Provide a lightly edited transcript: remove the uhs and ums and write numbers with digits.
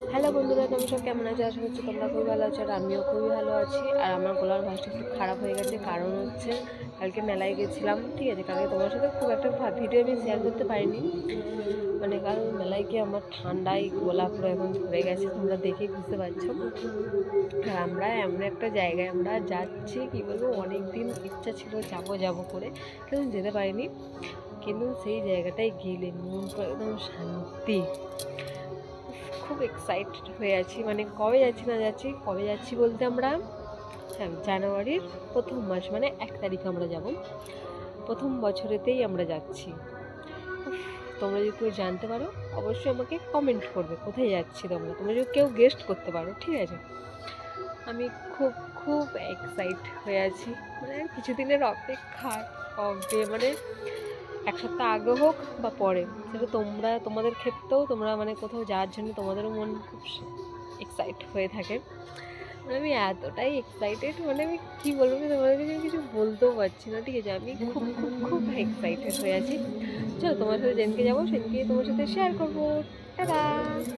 Hello বন্ধুরা, তোমরা সব কেমন আছো? আশা করছি তোমরা খুবই ভালো আছো আর আমিও খুবই ভালো আছি। আর আমার গলার ভয়েসটা একটু খারাপ হয়ে গেছে, কারণ হচ্ছে কালকে মেলায় গেছিলাম। ঠিক আছে, কালকে তোমার সাথে খুব একটা ভিডিও আমি শেয়ার করতে পারিনি, মানে কারণ মেলায় গিয়ে আমার ঠান্ডায় গলা পুরো এখন ধরে গেছে, তোমরা দেখেই বুঝতে পারছো। আর আমরা এমন একটা জায়গায় আমরা যাচ্ছি, কি বলবো, অনেক দিন ইচ্ছা ছিল যাবো যাবো করে, কিন্তু যেতে পারিনি। কিন্তু সেই জায়গাটায় গেলে মন পুরো একদম শান্তি। খুব এক্সাইটেড হয়ে আছি, মানে কবে যাচ্ছি না যাচ্ছি, কবে যাচ্ছি বলতে আমরা, হ্যাঁ, জানুয়ারির প্রথম মাস মানে 1 তারিখে আমরা যাব। প্রথম বছরেতেই আমরা যাচ্ছি। উফ, তোমরা যদি কেউ জানতে পারো অবশ্যই আমাকে কমেন্ট করবে কোথায় যাচ্ছি। তোমরা যদি কেউ গেস্ট করতে পারো, ঠিক আছে। আমি খুব খুব এক্সাইট হয়ে আছি, মানে আর কিছুদিনের অপেক্ষা। কবে মানে 1 সপ্তাহ আগে হোক বা পরে, সেটা তোমাদের ক্ষেত্রেও তোমরা মানে কোথাও যাওয়ার জন্য তোমাদেরও মন খুব এক্সাইট হয়ে থাকে। মানে আমি এতটাই এক্সাইটেড, মানে আমি কী বলবো, আমি তোমাদেরকে আমি কিছু বলতেও পারছি না। ঠিক আছে, আমি খুব খুব খুব এক্সাইটেড হয়ে আছি। চলো, তোমার সাথে যেদিনকে যাবো সেদিনকে তোমার সাথে শেয়ার করবো। টাটা।